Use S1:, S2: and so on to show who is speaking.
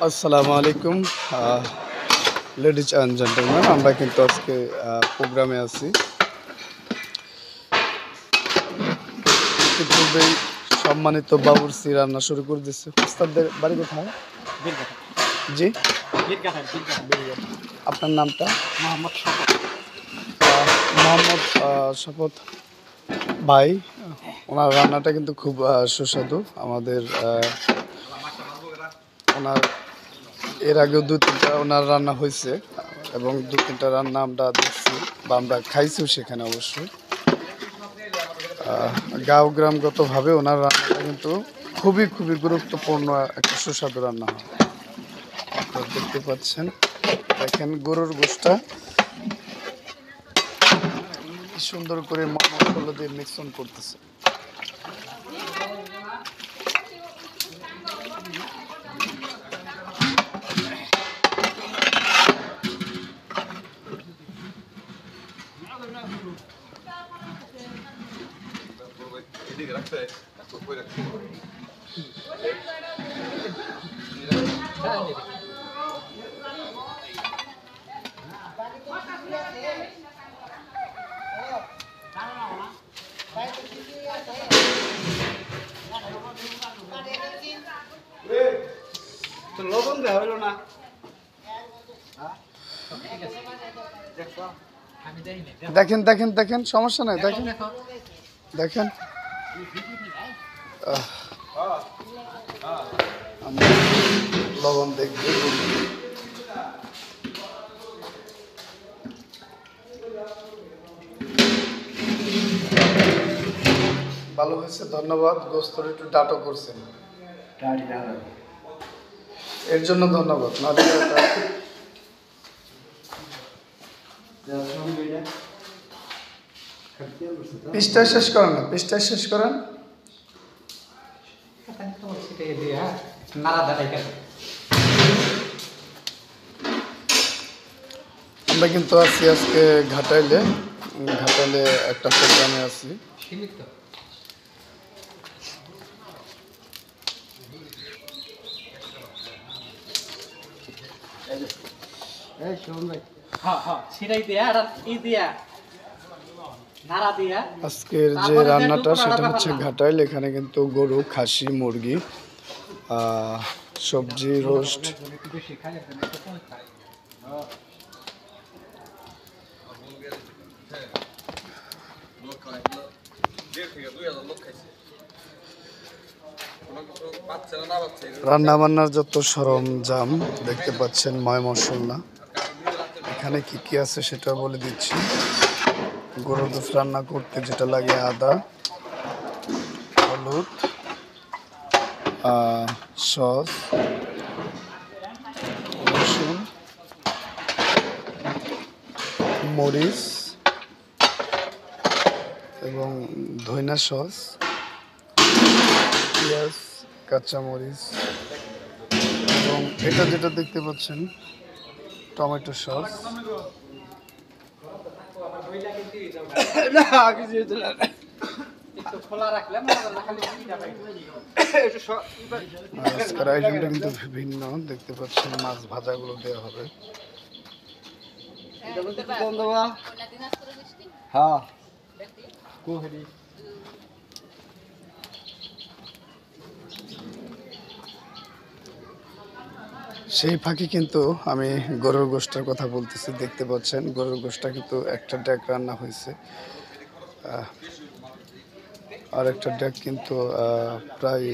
S1: আসসালামু আলাইকুম ladies and gentleman, আমরা কিন্তু আজকে প্রোগ্রামে আছি। ইতিপূর্বেই সম্মানিত বাবুর্চি রান্না শুরু করে দিচ্ছে। উস্তাদদের বাড়ি কোথায়? জি, আপনার নামটা?
S2: মোহাম্মদ শপথ।
S1: মোহাম্মদ শপথ ভাই, ওনার রান্নাটা কিন্তু খুব সুস্বাদু। আমাদের ওনার এর আগেও 2-3টা ওনার রান্না হয়েছে এবং 2-3টা রান্না আমরা দেখছি বা আমরা খাইছিও সেখানে। অবশ্যই গাঁও গ্রামগতভাবে ওনার রান্নাটা কিন্তু খুবই খুবই গুরুত্বপূর্ণ একটা সুস্বাদু রান্না হয়। আপনারা দেখতে পাচ্ছেন, দেখেন গরুর গোশটা কি সুন্দর করে মশলা দিয়ে মিশ্রণ করতেছে।
S2: লবণ দেওয়া হইল না।
S1: দেখেন দেখেন দেখেন, সমস্যা নাই, দেখেন দেখেন। আমরা লবণ দেখবো। ভালো হয়েছে, ধন্যবাদ। গোস্তর একটু ডাটো করছেন, এর জন্য ধন্যবাদ। পিসটা শেষ করেন না, পিসটা শেষ করেন। আমরা কিন্তু আছি আজকে ঘাটাইলে একটা প্রোগ্রামে আছি। আজকের যে রান্নাটা সেটা হচ্ছে ঘাটাইল। এখানে কিন্তু গরু, খাসি, মুরগি, সবজি, রোস্ট, রান্না বান্নার যত সরঞ্জাম দেখতে পাচ্ছেন, ময় মশলা। এখানে কি কি আছে সেটা বলে দিচ্ছি। গরুর গোশত রান্না করতে যেটা লাগে: আদা, হলুদ, সস, রসুন, মরিচ এবং ধইনা সস, পেঁয়াজ, কাঁচামরিচ এবং এটা যেটা দেখতে পাচ্ছেন টমেটো সস। আজকের আয়োজনটা কিন্তু বিভিন্ন, দেখতে পাচ্ছেন মাছ ভাজাগুলো দেওয়া হবে। সেই ফাঁকি কিন্তু আমি গরুর গোশতের কথা বলতেছি। দেখতে পাচ্ছেন গরুর গোশতটা কিন্তু একটা ডেক রান্না হয়েছে, আর একটা ডেক কিন্তু প্রায়